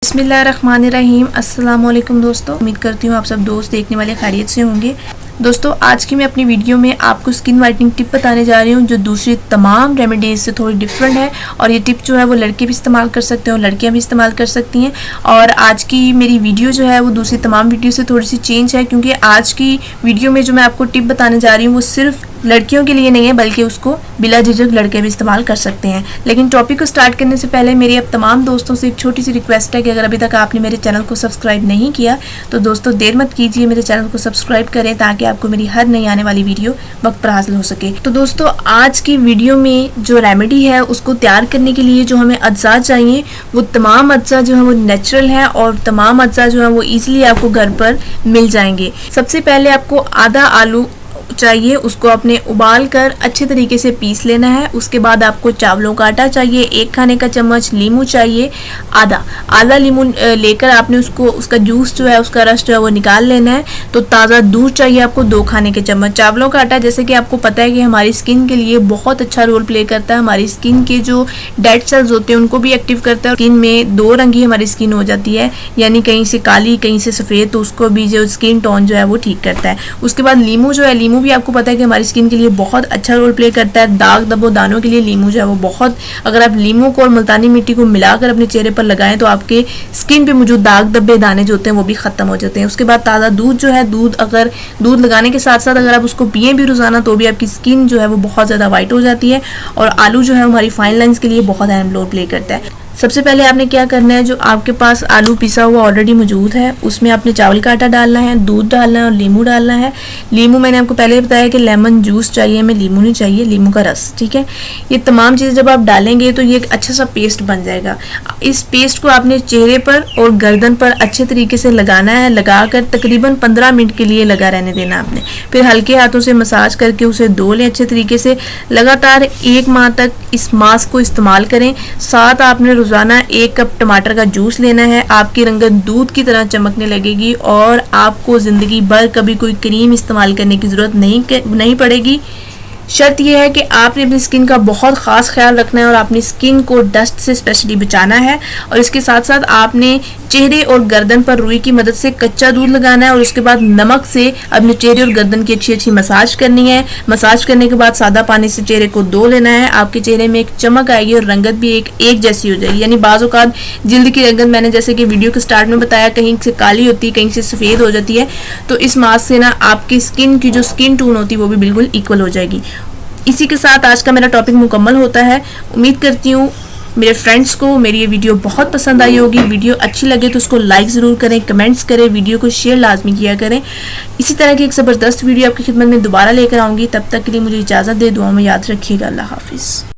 बिस्मिल्लाहिर्रहमानिर्रहीम। अस्सलाम वालेकुम दोस्तों, उम्मीद करती हूँ आप सब दोस्त देखने वाले खैरियत से होंगे। दोस्तों आज की मैं अपनी वीडियो में आपको स्किन वाइटनिंग टिप बताने जा रही हूँ जो दूसरी तमाम रेमेडीज़ से थोड़ी डिफरेंट है। और ये टिप जो है वो लड़के भी इस्तेमाल कर सकते हैं और लड़कियाँ भी इस्तेमाल कर सकती हैं। और आज की मेरी वीडियो जो है वो दूसरी तमाम वीडियो से थोड़ी सी चेंज है, क्योंकि आज की वीडियो में जो मैं आपको टिप बताने जा रही हूँ वो सिर्फ लड़कियों के लिए नहीं है, बल्कि उसको बिला झिझक लड़के भी इस्तेमाल कर सकते हैं। लेकिन टॉपिक को स्टार्ट करने से पहले मेरी अब तमाम दोस्तों से एक छोटी सी रिक्वेस्ट है कि अगर अभी तक आपने मेरे चैनल को सब्सक्राइब नहीं किया तो दोस्तों देर मत कीजिए, मेरे चैनल को सब्सक्राइब करें ताकि आपको मेरी हर नई आने वाली वीडियो वक्त पर हासिल हो सके। तो दोस्तों आज की वीडियो में जो रेमेडी है उसको तैयार करने के लिए जो हमें अज्जा चाहिए वो तमाम अज्जा जो है वो नेचुरल है और तमाम अज्जा जो है वो ईजिली आपको घर पर मिल जाएंगे। सबसे पहले आपको आधा आलू चाहिए, उसको आपने उबाल कर अच्छे तरीके से पीस लेना है। उसके बाद आपको चावलों का आटा चाहिए, 1 खाने का चम्मच नींबू चाहिए, आधा नींबू लेकर आपने उसका जूस जो है उसका रस जो है वो निकाल लेना है। तो ताज़ा दूध चाहिए आपको 2 खाने के चम्मच। चावलों का आटा जैसे कि आपको पता है कि हमारी स्किन के लिए बहुत अच्छा रोल प्ले करता है। हमारी स्किन के जो डेड सेल्स होते हैं उनको भी एक्टिव करता है। स्किन में 2 रंगी हमारी स्किन हो जाती है, यानी कहीं से काली कहीं से सफ़ेद, तो उसको भी जो स्किन टोन जो है वो ठीक करता है। उसके बाद नींबू जो है, नींबू भी आपको पता है कि हमारी स्किन के लिए बहुत अच्छा रोल प्ले करता है। दाग धब्बों दानों के लिए नींबू जो है वो बहुत, अगर आप नींबू को और मुल्तानी मिट्टी को मिलाकर अपने चेहरे पर लगाएं तो आपके स्किन पे मौजूद दाग धब्बे दाने जो होते हैं वो भी खत्म हो जाते हैं। उसके बाद ताज़ा दूध जो है, दूध लगाने के साथ साथ अगर आप उसको पिए भी रोजाना तो भी आपकी स्किन जो है वो बहुत ज़्यादा वाइट हो जाती है। और आलू जो है हमारी फाइन लाइन्स के लिए बहुत अहम रोल प्ले करता है। सबसे पहले आपने क्या करना है, जो आपके पास आलू पिसा हुआ ऑलरेडी मौजूद है उसमें आपने चावल का आटा डालना है, दूध डालना है और नींबू डालना है। नींबू मैंने आपको पहले बताया कि लेमन जूस चाहिए हमें, नींबू नहीं चाहिए, नींबू का रस, ठीक है। ये तमाम चीज़ें जब आप डालेंगे तो ये एक अच्छा सा पेस्ट बन जाएगा। इस पेस्ट को आपने चेहरे पर और गर्दन पर अच्छे तरीके से लगाना है, लगाकर तकरीबन 15 मिनट के लिए लगा रहने देना आपने। फिर हल्के हाथों से मसाज करके उसे धो लें अच्छे तरीके से। लगातार 1 माह तक इस मास्क को इस्तेमाल करें। साथ आपने रोजाना 1 कप टमाटर का जूस लेना है। आपकी रंगत दूध की तरह चमकने लगेगी और आपको जिंदगी भर कभी कोई क्रीम इस्तेमाल करने की जरूरत नहीं पड़ेगी। शर्त यह है कि आपने अपनी स्किन का बहुत ख़ास ख्याल रखना है और अपनी स्किन को डस्ट से स्पेशली बचाना है। और इसके साथ साथ आपने चेहरे और गर्दन पर रुई की मदद से कच्चा दूध लगाना है और उसके बाद नमक से अपने चेहरे और गर्दन की अच्छी मसाज करनी है। मसाज करने के बाद सादा पानी से चेहरे को धो लेना है। आपके चेहरे में एक चमक आएगी और रंगत भी एक जैसी हो जाएगी। यानी बाज़ औक़ात जिल्द की रंगत मैंने जैसे कि वीडियो के स्टार्ट में बताया कहीं से काली होती है कहीं से सफ़ेद हो जाती है, तो इस मास्क से ना आपकी स्किन की जो स्किन टोन होती है वो भी बिल्कुल इक्वल हो जाएगी। इसी के साथ आज का मेरा टॉपिक मुकम्मल होता है। उम्मीद करती हूँ मेरे फ्रेंड्स को मेरी ये वीडियो बहुत पसंद आई होगी। वीडियो अच्छी लगे तो उसको लाइक ज़रूर करें, कमेंट्स करें, वीडियो को शेयर लाजमी किया करें। इसी तरह की एक ज़बरदस्त वीडियो आपकी खिदमत में दोबारा लेकर आऊँगी। तब तक के लिए मुझे इजाज़त दे, दुआ में याद रखिएगा। अल्लाह हाफिज़।